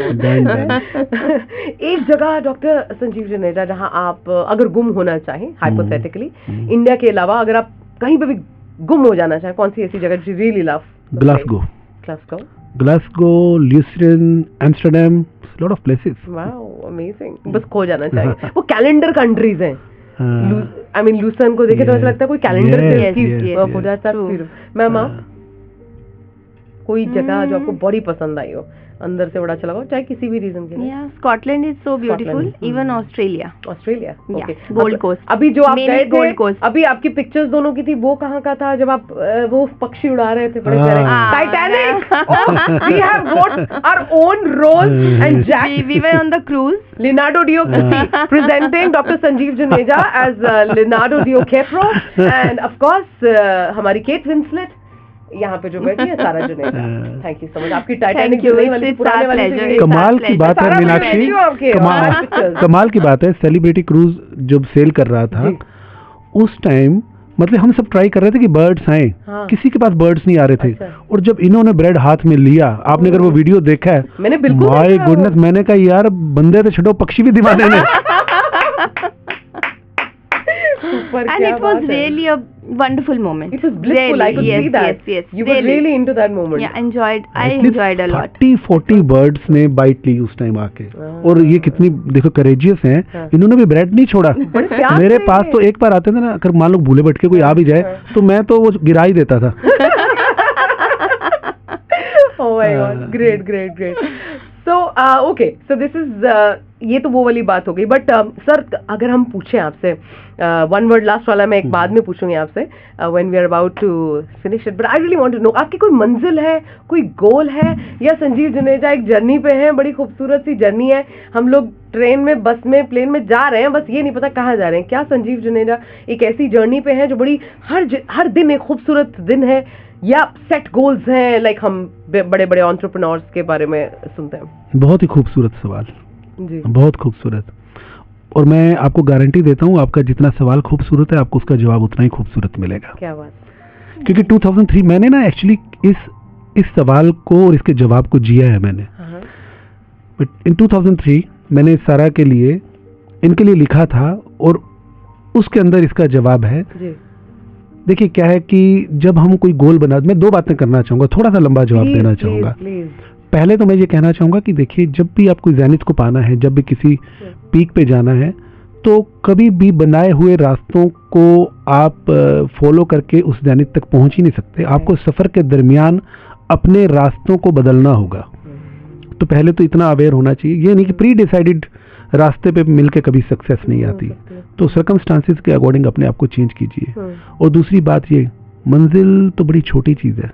एक जगह डॉक्टर संजीव जुनेजा जहाँ आप अगर गुम होना चाहें, हाइपोथेटिकली, इंडिया के अलावा अगर आप कहीं पे भी गुम हो जाना चाहें, कौन सी ऐसी जगह रियली लव? ग्लासगो, ल्यूस्टन, Amsterdam, lot of places. Wow, amazing. बस खो जाना चाहिए. वो कैलेंडर कंट्रीज हैं. I mean लूसन को देखे तो ऐसा लगता है कोई कैलेंडर की खो जाता है. मैम आप कोई जगह जो आपको बड़ी पसंद आई हो, अंदर से बड़ा अच्छा लगा, चाहे किसी भी रीजन के लिए? Yeah, Scotland is so beautiful. Even Australia. Australia. Okay. Gold Coast. अभी जो आप गए थे, Gold Coast. अभी आपकी पिक्चर्स दोनों की थी, वो कहाँ का था जब आप वो पक्षी उड़ा रहे थे बड़े सारे? Titanic. We have got our own Rose and Jack. We were on the cruise. Leonardo DiCaprio presenting Dr. Sanjeev Juneja as Leonardo DiCaprio and of course हमारी Kate Winslet. यहाँ पे जो बैठी है सारा Juneja. Thank you so much. आपकी Titanic जो नहीं वाली पुराने वाली कमाल की बात है मीनाक्षी. कमाल की बात है. सेलिब्रिटी क्रूज जब सेल कर रहा था उस टाइम मतलब हम सब ट्राई कर रहे थे कि बर्ड्स आए. किसी के पास बर्ड्स नहीं आ रहे थे. और जब इन्होंने ब्रेड हाथ में लिया, आपने अगर वो वीडियो देखा है, मैंने बिल्कुल माय गुडनेस, मैंने कहा यार बंदे तो छोड़ो पक्षी भी दीवाने में. And it was really a wonderful moment. It was blissful. I could see that. Yes. You were really into that moment. Yeah, I enjoyed a lot. 30-40 birds ने बाइट ली उस टाइम आके. और ये कितनी देखो करेजियस हैं. इन्होंने भी ब्रेड नहीं छोड़ा. मेरे पास तो एक बार आते थे ना, अगर मान लो भूले भटके कोई आ भी जाए तो मैं तो वो गिरा ही देता था. Oh my God, great. So okay, so this is ये तो वो वाली बात हो गई. बट सर अगर हम पूछें आपसे वन वर्ड लास्ट वाला मैं एक बाद में पूछूंगी आपसे when we are about to finish it, but I really want to know आपकी कोई मंजिल है, कोई गोल है, या संजीव जुनेजा एक जर्नी पे है, बड़ी खूबसूरत सी जर्नी है, हम लोग ट्रेन में, बस में, प्लेन में जा रहे हैं, बस ये नहीं पता कहाँ जा रहे हैं. क्या संजीव जुनेजा एक ऐसी जर्नी पे है जो बड़ी हर दिन एक खूबसूरत दिन है, या सेट गोल्स हैं लाइक हम बड़े बड़े एंटरप्रेन्योर्स के बारे में सुनते हैं? बहुत ही खूबसूरत सवाल जी, बहुत खूबसूरत. और मैं आपको गारंटी देता हूँ आपका जितना सवाल खूबसूरत है आपको उसका जवाब उतना ही खूबसूरत मिलेगा. क्या बात. क्योंकि 2003 मैंने ना एक्चुअली इस सवाल को और इसके जवाब को जिया है मैंने. बट इन 2003 मैंने सारा के लिए इनके लिए लिखा था और उसके अंदर इसका जवाब है. देखिए क्या है कि जब हम कोई गोल बना, मैं दो बातें करना चाहूंगा, थोड़ा सा लंबा जवाब देना चाहूंगा. पहले तो मैं ये कहना चाहूंगा कि देखिए जब भी आपको ज़ेनिथ को पाना है, जब भी किसी पीक पे जाना है, तो कभी भी बनाए हुए रास्तों को आप फॉलो करके उस ज़ेनिथ तक पहुंच ही नहीं सकते. आपको सफ़र के दरमियान अपने रास्तों को बदलना होगा. तो पहले तो इतना अवेयर होना चाहिए. ये नहीं कि प्री डिसाइडेड रास्ते पे मिलके कभी सक्सेस नहीं आती. तो सर्कमस्टांसेस के अकॉर्डिंग अपने आप को चेंज कीजिए. और दूसरी बात ये, मंजिल तो बड़ी छोटी चीज़ है,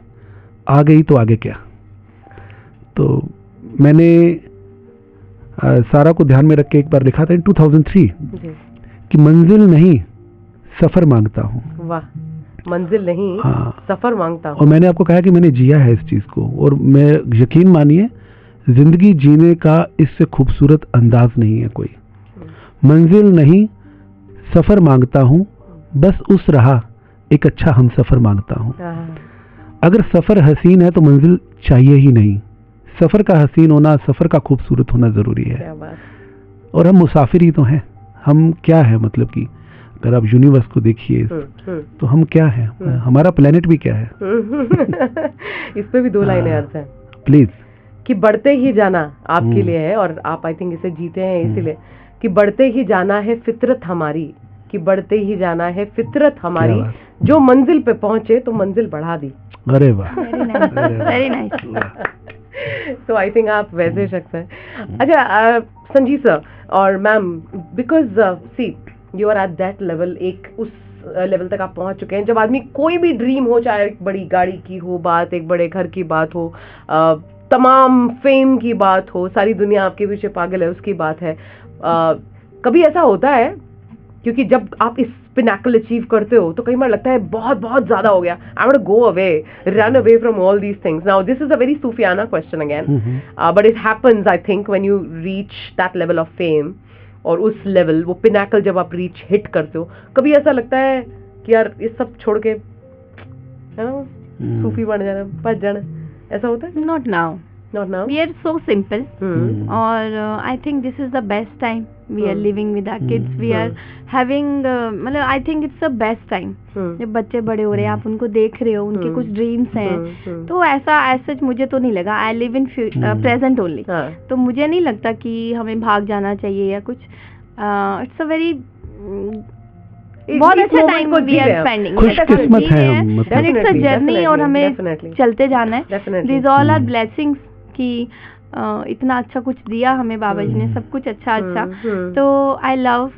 आ गई तो आगे क्या. तो मैंने सारा को ध्यान में रख के एक बार लिखा था इन 2003 कि मंजिल नहीं सफ़र मांगता हूँ. वाह, मंजिल नहीं सफ़र मांगता हूँ. और मैंने आपको कहा कि मैंने जिया है इस चीज़ को, और मैं यकीन मानिए जिंदगी जीने का इससे खूबसूरत अंदाज नहीं है कोई. मंजिल नहीं सफ़र मांगता हूँ, बस उस राह एक अच्छा हम सफ़र मांगता हूँ. अगर सफ़र हसीन है तो मंजिल चाहिए ही नहीं. सफ़र का हसीन होना, सफ़र का खूबसूरत होना ज़रूरी है. और हम मुसाफिर ही तो हैं. हम क्या है मतलब कि अगर आप यूनिवर्स को देखिए तो हम क्या हैं, हमारा प्लेनेट भी क्या है. इस पे भी दो लाइनें अर्थ हैं प्लीज. कि बढ़ते ही जाना आपके लिए है, और आप आई थिंक इसे जीते हैं इसीलिए, कि बढ़ते ही जाना है फितरत हमारी, कि बढ़ते ही जाना है फितरत हमारी, जो मंजिल पे पहुंचे तो मंजिल बढ़ा दी. अरे वाह, वेरी नाइस. तो आई थिंक आप वैसे शख्स हैं. अच्छा संजीव सर और ma'am, because see you are at that level, एक उस लेवल तक आप पहुंच चुके हैं जब आदमी कोई भी ड्रीम हो, चाहे एक बड़ी गाड़ी की हो बात, एक बड़े घर की बात हो, तमाम फेम की बात हो, सारी दुनिया आपके पीछे पागल है उसकी बात है. कभी ऐसा होता है क्योंकि जब आप इस पिनाकल अचीव करते हो तो कई बार लगता है बहुत बहुत ज्यादा हो गया, I want to go away, run away from all these things. Now this is a very सूफियाना question again, but it happens I think when you reach that level of fame, और उस लेवल, वो Pinnacle जब आप reach hit करते हो, कभी ऐसा लगता है कि यार ये सब छोड़ के है ना सूफी बन जाना, भज जाना, ऐसा होता है? Not now. Not now. We are so simple. और I think this is the best time we are living with our kids. We are having मतलब I think it's the best time. जब बच्चे बड़े हो रहे हैं, आप उनको देख रहे हो, उनके कुछ ड्रीम्स हैं, तो ऐसा मुझे तो नहीं लगा. I live in present only. तो मुझे नहीं लगता कि हमें भाग जाना चाहिए या कुछ. It's a very बहुत अच्छा टाइम वी आर स्पेंडिंग. खुशकिस्मत है हम, मतलब इट्स अ जर्नी और हमें चलते जाना है. दिस ऑल आर ब्लेसिंग्स कि इतना अच्छा कुछ दिया हमें बाबा जी ने, सब कुछ अच्छा. तो I love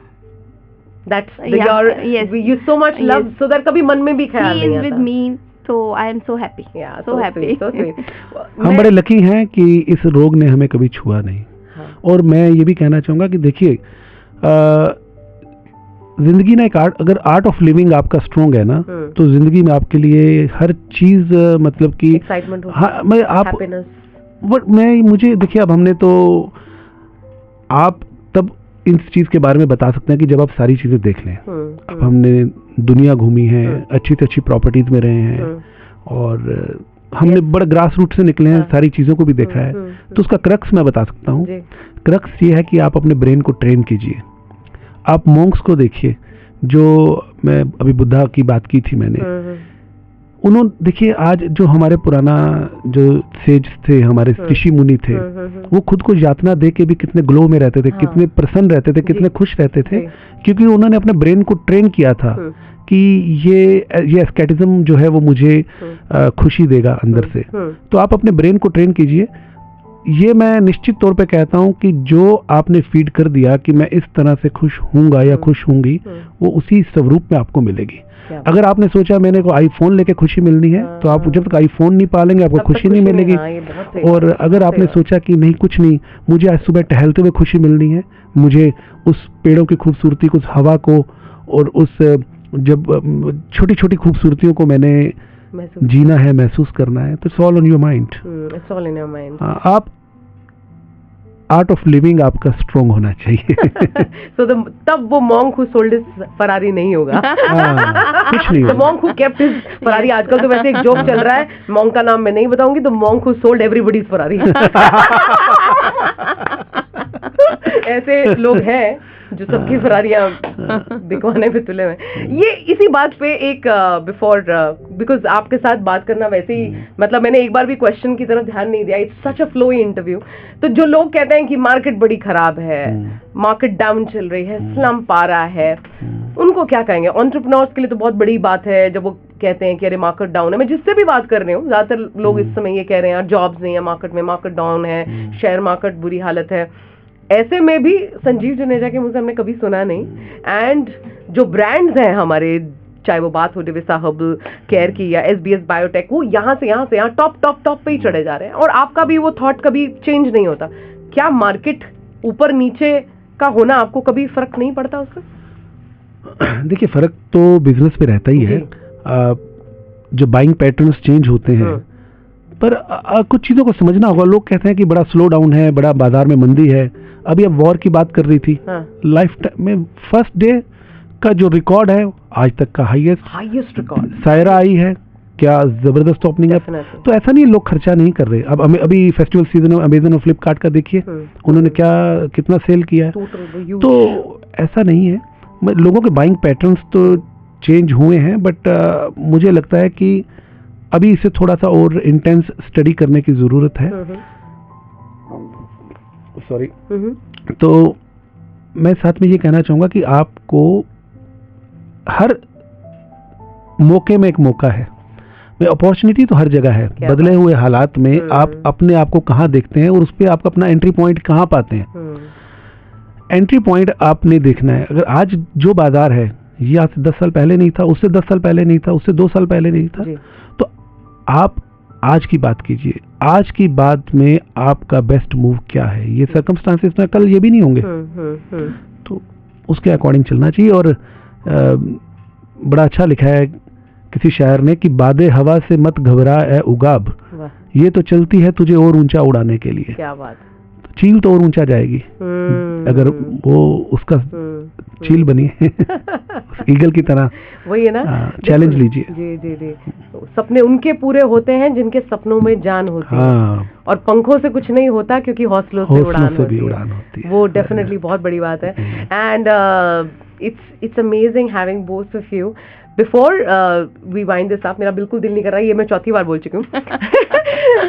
that's you so much love, so that कभी मन में भी ख्याल नहीं आता. He is with me, so I am so happy. So happy. So sweet. हम बड़े लकी हैं कि इस रोग ने हमें कभी छुआ नहीं. और मैं ये भी कहना चाहूँगा कि देखिए, जिंदगी ना एक आर्ट, अगर आर्ट ऑफ लिविंग आपका स्ट्रॉन्ग है ना, तो जिंदगी में आपके लिए हर चीज मतलब कि एक्साइटमेंट, हाँ, मैं आप हैप्पीनेस. मुझे देखिए, अब हमने तो आप तब इस चीज के बारे में बता सकते हैं कि जब आप सारी चीजें देख लें. अब हमने दुनिया घूमी है, अच्छी से अच्छी प्रॉपर्टीज में रहे हैं, और हमने बड़ा ग्रास रूट से निकले हैं, सारी चीजों को भी देखा है. तो उसका क्रक्स मैं बता सकता हूँ. क्रक्स ये है कि आप अपने ब्रेन को ट्रेन कीजिए. आप मॉन्क्स को देखिए, जो मैं अभी बुद्धा की बात की थी मैंने, उन्होंने देखिए आज जो हमारे पुराना जो सेज थे, हमारे ऋषि मुनि थे, वो खुद को यातना दे के भी कितने ग्लो में रहते थे, कितने प्रसन्न रहते थे, कितने खुश रहते थे, क्योंकि उन्होंने अपने ब्रेन को ट्रेन किया था कि ये एस्केटिज्म जो है वो मुझे खुशी देगा अंदर से. तो आप अपने ब्रेन को ट्रेन कीजिए. ये मैं निश्चित तौर पे कहता हूँ कि जो आपने फीड कर दिया कि मैं इस तरह से खुश हूँगा या खुश होंगी, वो उसी स्वरूप में आपको मिलेगी. अगर आपने सोचा मैंने को आईफोन लेके खुशी मिलनी है, तो आप जब तक आईफोन नहीं पालेंगे आपको खुशी नहीं मिलेगी. और अगर आपने सोचा कि नहीं कुछ नहीं, मुझे आज सुबह टहलते हुए खुशी मिलनी है, मुझे उस पेड़ों की खूबसूरती को, उस हवा को, और उस जब छोटी छोटी खूबसूरतियों को मैंने जीना है, महसूस करना है, तो it's all on your mind. It's all in your mind. आप आर्ट ऑफ लिविंग आपका स्ट्रॉन्ग होना चाहिए. So तब वो monk who sold his Ferrari नहीं होगा. कुछ नहीं. The monk who kept his Ferrari, आजकल तो वैसे एक जोक चल रहा है, मॉन्क का नाम मैं नहीं बताऊंगी, तो monk who sold everybody's Ferrari. ऐसे लोग हैं जो सबकी फरारियां दिखवाने पे तुले हुए. ये इसी बात पे एक बिफोर, बिकॉज आपके साथ बात करना वैसे ही, मतलब मैंने एक बार भी क्वेश्चन की तरफ ध्यान नहीं दिया. It's such a flowy interview. तो जो लोग कहते हैं कि मार्केट बड़ी खराब है, मार्केट डाउन चल रही है, स्लम्प आ रहा है, उनको क्या कहेंगे? एंटरप्रेन्योर्स के लिए तो बहुत बड़ी बात है जब वो कहते हैं कि अरे मार्केट डाउन है. मैं जिससे भी बात कर रही हूँ, ज्यादातर लोग इस समय ये कह रहे हैं जॉब्स नहीं है मार्केट में, मार्केट डाउन है, शेयर मार्केट बुरी हालत है. ऐसे में भी संजीव जुनेजा के मुझे हमने कभी सुना नहीं. एंड जो ब्रांड्स हैं हमारे, चाहे वो बात हो दिविसा हर्बल केयर की या SBS बायोटेक, वो यहाँ से यहाँ टॉप पे ही चढ़े जा रहे हैं. और आपका भी वो थॉट कभी चेंज नहीं होता? क्या मार्केट ऊपर नीचे का होना आपको कभी फर्क नहीं पड़ता उसका? देखिए, फर्क तो बिजनेस पे रहता ही है. जो बाइंग पैटर्न्स चेंज होते हैं, पर कुछ चीजों को समझना होगा. लोग कहते हैं कि बड़ा स्लो डाउन है, बड़ा बाजार में मंदी है. अभी अब वॉर की बात कर रही थी. लाइफ टाइम में फर्स्ट डे का जो रिकॉर्ड है आज तक का हाईएस्ट रिकॉर्ड सायरा आई है. क्या जबरदस्त ओपनिंग है. तो ऐसा नहीं लोग खर्चा नहीं कर रहे. अब अभी फेस्टिवल सीजन अमेजन और फ्लिपकार्ट का देखिए, उन्होंने कितना सेल किया है. तो ऐसा नहीं है. लोगों के बाइंग पैटर्न्स तो चेंज हुए हैं, बट मुझे लगता है कि अभी इसे थोड़ा सा और इंटेंस स्टडी करने की जरूरत है. सॉरी. तो मैं साथ में ये कहना चाहूंगा कि आपको हर मौके में एक मौका है. अपॉर्चुनिटी तो हर जगह है. बदले हुए हालात में आप अपने आप को कहाँ देखते हैं और उस पर आप अपना एंट्री पॉइंट कहाँ पाते हैं. एंट्री पॉइंट आपने देखना है. अगर आज जो बाजार है ये आज 10 साल पहले नहीं था, उससे 10 साल पहले नहीं था, उससे 2 साल पहले नहीं था, तो आप आज की बात कीजिए. आज की बात में आपका बेस्ट मूव क्या है. ये सर्कमस्टांसेस में कल ये भी नहीं होंगे. तो उसके अकॉर्डिंग चलना चाहिए. और बड़ा अच्छा लिखा है किसी शायर ने कि बादे हवा से मत घबरा ए उगाब, ये तो चलती है तुझे और ऊंचा उड़ाने के लिए. क्या बात. चील तो और ऊंचा जाएगी अगर वो उसका चील बनी ईगल की तरह। वही है ना, चैलेंज लीजिए। जी जी जी। सपने उनके पूरे होते हैं जिनके सपनों में जान होती है, और पंखों से कुछ नहीं होता क्योंकि हौसलों से उड़ान होती है। वो डेफिनेटली बहुत बड़ी बात है। And it's amazing having both of you. Before we wind this up, मेरा बिल्कुल दिल नहीं कर रहा, ये मैं चौथी बार बोल चुकी हूँ।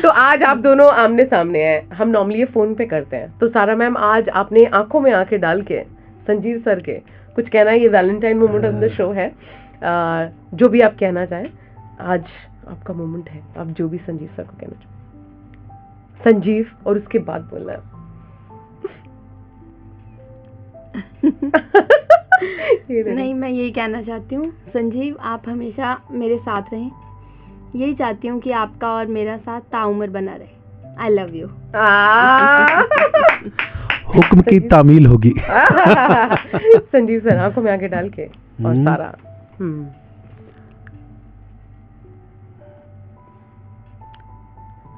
तो आज आप दोनों आमने सामने हैं, हम नॉर्मली ये फोन पे करते हैं, तो सारा मैम आज आपने आंखों में आंखें डाल के संजीव सर के कुछ कहना है, ये Valentine moment of the show है, जो भी आप कहना चाहें, आज आपका मोमेंट है, आप जो भी संजीव सर को कहना चाहें, संजीव और उसके बाद बोलना है। नहीं, मैं यही कहना चाहती हूँ संजीव, आप हमेशा मेरे साथ रहें, यही चाहती हूँ कि आपका और मेरा साथ ताउम्र बना रहे। I love you. हुक्म की तामील होगी। संजीव सर आंखों में आंखें डाल के और सारा।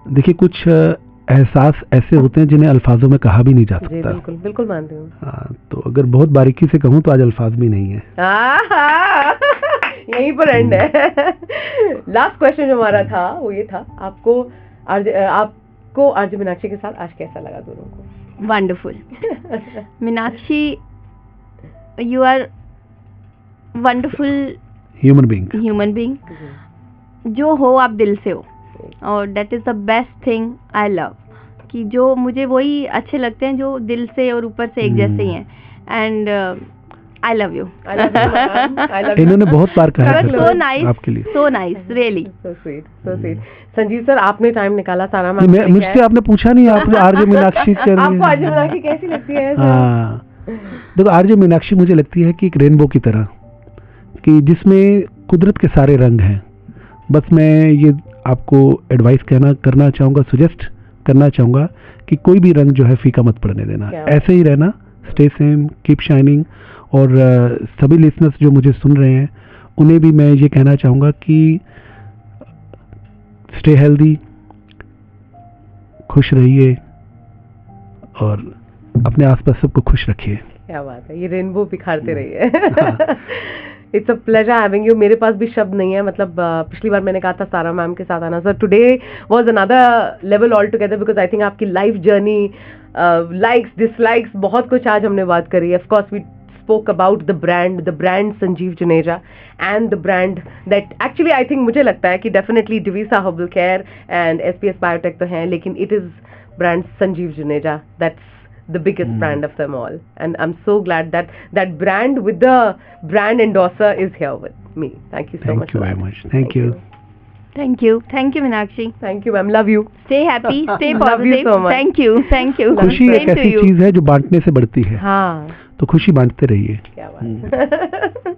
देखिए, कुछ एहसास ऐसे होते हैं जिन्हें अल्फाजों में कहा भी नहीं जा सकता। बिल्कुल बिल्कुल मानती हूँ। तो अगर बहुत बारीकी से कहूँ तो आज अल्फाज भी नहीं है। यहीं पर एंड है। लास्ट क्वेश्चन जो हमारा था वो ये था, आपको आरजे मीनाक्षी के साथ आज कैसा लगा दोनों को? Wonderful. Meenakshi, you are wonderful human being. जो हो आप दिल से हो, और that is the best thing I love, कि जो मुझे वही अच्छे लगते हैं जो दिल से और ऊपर से एक जैसे ही हैं। And I love you. इन्होंने बहुत बार कहा है। सो नाइस, आपके लिए so nice, really so sweet, so sweet. Sanjeev sir, आपने टाइम निकाला सारा। मुझसे आपने पूछा नहीं, आप आरजे मीनाक्षी कर रही हैं। आपको आरजे मीनाक्षी कैसी लगती है? देखो, आरजे मीनाक्षी मुझे लगती है कि एक रेनबो की तरह, कि जिसमें कुदरत के सारे रंग हैं। बस मैं ये आपको एडवाइस करना चाहूँगा, सजेस्ट करना चाहूँगा कि कोई भी रंग जो है फीका मत पड़ने देना, ऐसे ही रहना, स्टे सेम, कीप शाइनिंग। और सभी लिसनर्स जो मुझे सुन रहे हैं उन्हें भी मैं ये कहना चाहूँगा कि स्टे हेल्दी, खुश रहिए और अपने आसपास सबको खुश रखिए। क्या बात है, ये रेनबो बिखारते रहिए। It's a pleasure having you. मेरे पास भी शब्द नहीं है, मतलब पिछली बार मैंने कहा था सारा मैम के साथ आना, sir today was another level all together, because I think आपकी लाइफ जर्नी, लाइक्स डिसलाइक्स, बहुत कुछ आज हमने बात करी। Of course we spoke about the brand Sanjeev Juneja, and the brand that actually I think मुझे लगता है कि definitely Divisa Herbal Care and SPS Biotech तो हैं, लेकिन it is brand Sanjeev Juneja that's the biggest brand of them all, and I'm so glad that that brand with the brand endorser is here with me. Thank you so much. Thank you very much. Thank you. Thank you Meenakshi. Thank you ma'am, love you. Stay happy, stay positive. Love you so much. Thank you. खुशी एक ऐसी चीज है जो बांटने से बढ़ती है। हाँ, तो खुशी बांटते रहिए। क्या बात।